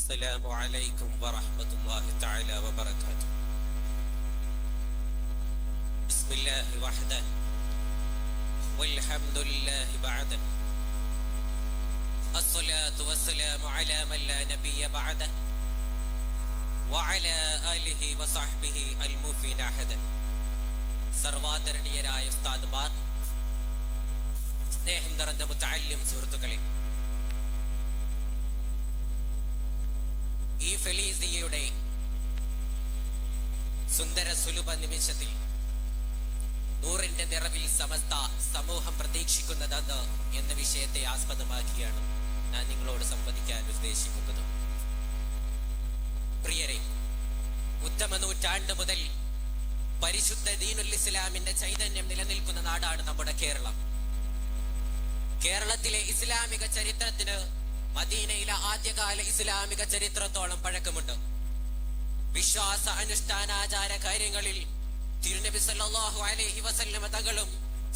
السلام عليكم ورحمة الله تعالى وبركاته. بسم الله وحده والحمد لله بعده الصلاة والسلام على من لا نبي بعده وعلى آله وصحبه الموفين أحدا. സർവാദരണീയരായ ഉസ്താദ്മാർ, സ്നേഹം നിറഞ്ഞ മുത്തഅല്ലിം സുഹൃത്തുക്കളെ, ഈ ഫെലീസിയയുടെ സുന്ദര സുലഭ നിമിഷത്തിൽ നൂറിന്റെ നിറവിൽ സമസ്ത സമൂഹം പ്രതീക്ഷിക്കുന്നതെന്ന് എന്ന വിഷയത്തെ ആസ്പദമാക്കിയാണ് ഞാൻ നിങ്ങളോട് സംവദിക്കാൻ ഉദ്ദേശിക്കുന്നത്. പ്രിയരെ, ഉത്തമ നൂറ്റാണ്ട് മുതൽ പരിശുദ്ധ ദീനുൽ ഇസ്ലാമിന്റെ ചൈതന്യം നിലനിൽക്കുന്ന നാടാണ് നമ്മുടെ കേരളം. കേരളത്തിലെ ഇസ്ലാമിക ചരിത്രത്തിന് മദീനയിലെ ആദ്യകാല ഇസ്ലാമിക ചരിത്രത്തോളം പഴക്കമുണ്ട്. വിശ്വാസ അനുഷ്ഠാനാചാര കാര്യങ്ങളിൽ തിരുനബി സല്ലല്ലാഹു അലൈഹി വസല്ലമ തങ്ങളും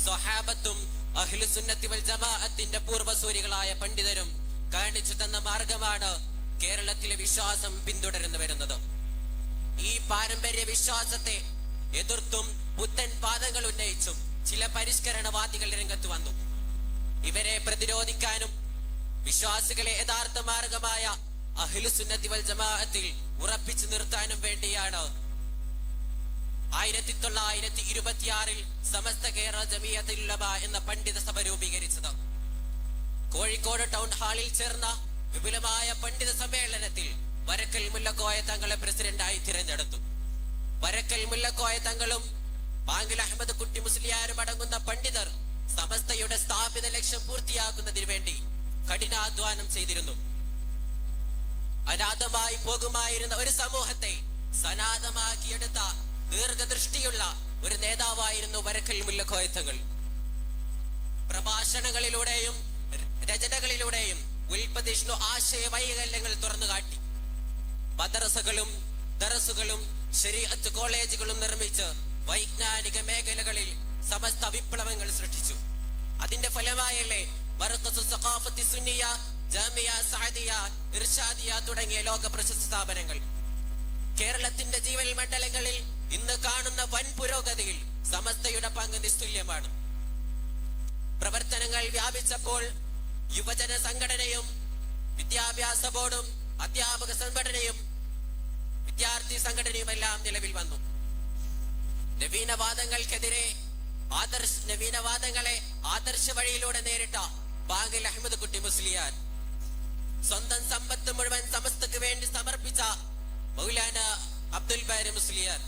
സ്വഹാബത്തും അഹ്ലുസുന്നത്തി വൽ ജമാഅത്തിന്റെ പൂർവ്വസൂരികളായ പണ്ഡിതരും കാണിച്ചു തന്ന മാർഗമാണ് കേരളത്തിലെ വിശ്വാസം പിന്തുടർന്നു വരുന്നത്. ഈ പാരമ്പര്യ വിശ്വാസത്തെ എതിർത്തും പുത്തൻ വാദങ്ങൾ ഉന്നയിച്ചും ചില പരിഷ്കരണവാദികൾ രംഗത്ത് വന്നു. ഇവരെ പ്രതിരോധിക്കാനും വിശ്വാസികളെ യഥാർത്ഥ മാർഗമായ അഹ്ലുസുന്നത്തി വൽ ജമാഅത്തിൽ ഉറപ്പിച്ചു നിർത്താനും വേണ്ടിയാണ് 1926 സമസ്ത കേരള ജമിയത്തുൽ ഉലമ എന്ന പണ്ഡിത സഭ രൂപീകരിച്ചത്. കോഴിക്കോട് ടൗൺ ഹാളിൽ ചേർന്ന വിപുലമായ പണ്ഡിത സമ്മേളനത്തിൽ വരക്കൽ മുല്ലക്കോയ തങ്ങളെ പ്രസിഡന്റായി തിരഞ്ഞെടുത്തു. വരക്കൽ മുല്ലക്കോയ തങ്ങളും പാങ്കിൽ അഹമ്മദ് കുട്ടി മുസ്ലിയാരും അടങ്ങുന്ന പണ്ഡിതർ സമസ്തയുടെ സ്ഥാപിത ലക്ഷ്യം പൂർത്തിയാക്കുന്നതിന് വേണ്ടി കഠിനാധ്വാനം ചെയ്തിരുന്നു. അനാഥമായി പോകുമായിരുന്ന ഒരു സമൂഹത്തെ സനാഥമാക്കിയെടുത്ത ദീർഘദൃഷ്ടിയുള്ള ഒരു നേതാവായിരുന്നു വരക്കൽ മുല്ലക്കോയ തങ്ങൾ. പ്രഭാഷണങ്ങളിലൂടെയും രചനകളിലൂടെയും ഉൽപ്പതിഷ്ണു ആശയ വൈകല്യങ്ങൾ തുറന്നു കാട്ടി. മദ്രസകളും ദറസുകളും ശരീഅത്ത് കോളേജുകളും നിർമ്മിച്ച് വൈജ്ഞാനിക മേഖലകളിൽ സമസ്ത വിപ്ലവങ്ങൾ സൃഷ്ടിച്ചു. അതിന്റെ ഫലമായല്ലേ മർകസുസ് സഖാഫത്തി സുന്നിയ, ജാമിയ സഅദിയ, ഇർഷാദിയ തുടങ്ങിയ ലോക പ്രശസ്ത സ്ഥാപനങ്ങൾ. കേരളത്തിന്റെ ജീവൽ മണ്ഡലങ്ങളിൽ ഇന്ന് കാണുന്ന വൻ പുരോഗതിയിൽ സമസ്തയുടെ പങ്ക് നിസ്തുല്യമാണ്. പ്രവർത്തനങ്ങൾ വ്യാപിച്ചപ്പോൾ യുവജന സംഘടനയും വിദ്യാഭ്യാസ ബോർഡും അധ്യാപക സംഘടനയും വിദ്യാർത്ഥി സംഘടനയും എല്ലാം നിലവിൽ വന്നു. നവീനവാദങ്ങളെ ആദർശ വഴിയിലൂടെ നേരിട്ട പാങ്കിൽ അഹമ്മദ് കുട്ടി മുസ്ലിയാർ, സ്വന്തം സമ്പത്ത് മുഴുവൻ സമസ്തക്ക് വേണ്ടി സമർപ്പിച്ച മൗലാന അബ്ദുൽ ബാരി മുസ്ലിയാർ,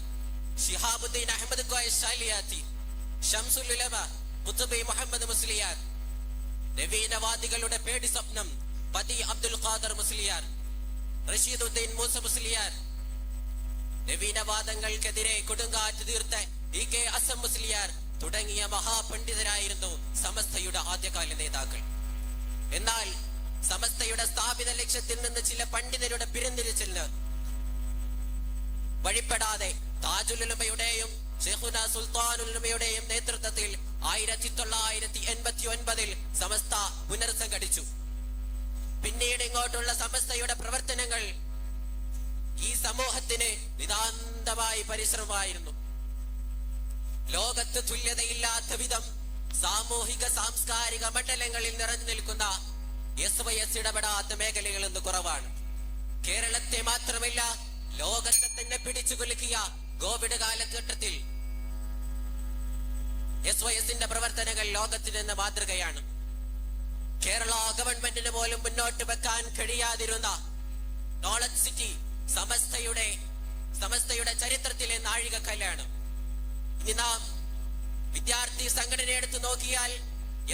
ശിഹാബുദ്ദീൻ അഹമ്മദ് കോയ ശാലിയാത്തി, ഷംസുൽ ഉലമ ഖുത്ബി മുഹമ്മദ് മുസ്ലിയാർ, നവീനവാദികളുടെ പേടി സ്വപ്നം പതി അബ്ദുൽ ഖാദർ മുസ്ലിയാർ, റഷീദുദ്ദീൻ മൂസ മുസ്ലിയാർ, നവീനവാദങ്ങൾക്കെതിരെ കൊടുങ്കാറ്റ് തീർത്ത ഇ.കെ. അസം മുസ്ലിയാർ തുടങ്ങിയ മഹാപണ്ഡിതരായിരുന്നു സമസ്തയുടെ ആദ്യകാല നേതാക്കൾ. എന്നാൽ സമസ്തയുടെ സ്ഥാപിത ലക്ഷ്യത്തിൽ നിന്ന് ചില പണ്ഡിതരുടെ പിന്തിരിച്ചലിന് വഴിപ്പെടാതെ താജുൽ ഉലമയുടെയും ശൈഖുന സുൽത്താനുൽ ഉലമയുടെയും നേതൃത്വത്തിൽ 1989 സമസ്ത പുനർസംഘടിച്ചു. പിന്നീട് ഇങ്ങോട്ടുള്ള സമസ്തയുടെ പ്രവർത്തനങ്ങൾ ഈ സമൂഹത്തിന് നിതാന്തമായ പരിശ്രമമായിരുന്നു. ലോകത്ത് തുല്യതയില്ലാത്ത വിധം സാമൂഹിക സാംസ്കാരിക മണ്ഡലങ്ങളിൽ നിറഞ്ഞു നിൽക്കുന്ന SYS ഇടപെടാത്ത മേഖലകൾ എന്ന് കുറവാണ്. കേരളത്തെ മാത്രമല്ല, ലോകത്തെ തന്നെ പിടിച്ചു കുലുക്കിയ കോവിഡ് കാലഘട്ടത്തിൽ SYSന്റെ പ്രവർത്തനങ്ങൾ ലോകത്തിന് തന്നെ മാതൃകയാണ്. കേരള ഗവൺമെന്റിന് പോലും മുന്നോട്ട് വെക്കാൻ കഴിയാതിരുന്ന നോളജ് സിറ്റി സമസ്തയുടെ ചരിത്രത്തിലെ നാഴികക്കല്ലാണ്. ഇനി നാം വിദ്യാർത്ഥി സംഘടന എടുത്തു നോക്കിയാൽ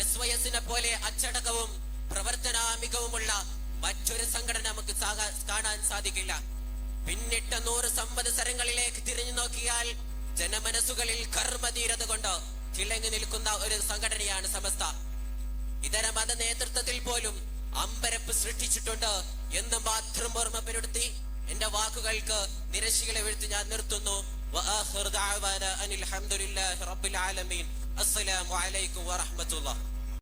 SYSനെ പോലെ അച്ചടക്കവും പ്രവർത്തനാമികവുമുള്ള മറ്റൊരു സംഘടന നമുക്ക് കാണാൻ സാധിക്കില്ല. പിന്നിട്ട 100 സംവത്സരങ്ങളിലേക്ക് തിരിഞ്ഞു നോക്കിയാൽ ജനമനസ്സുകളിൽ കർമ്മധീരത കൊണ്ട് തിളങ്ങി നിൽക്കുന്ന ഒരു സംഘടനയാണ് സമസ്ത. ഇതര മത നേതൃത്വത്തിൽ പോലും അമ്പരപ്പ് സൃഷ്ടിച്ചിട്ടുണ്ട് എന്ന് മാത്രം ഓർമ്മപ്പെടുത്തി എന്റെ വാക്കുകൾക്ക് നിരശികളെ വീഴ്ത്തി ഞാൻ നിർത്തുന്നു. അസ്സലാമു അലൈക്കും വറഹ്മത്തുള്ളാഹി.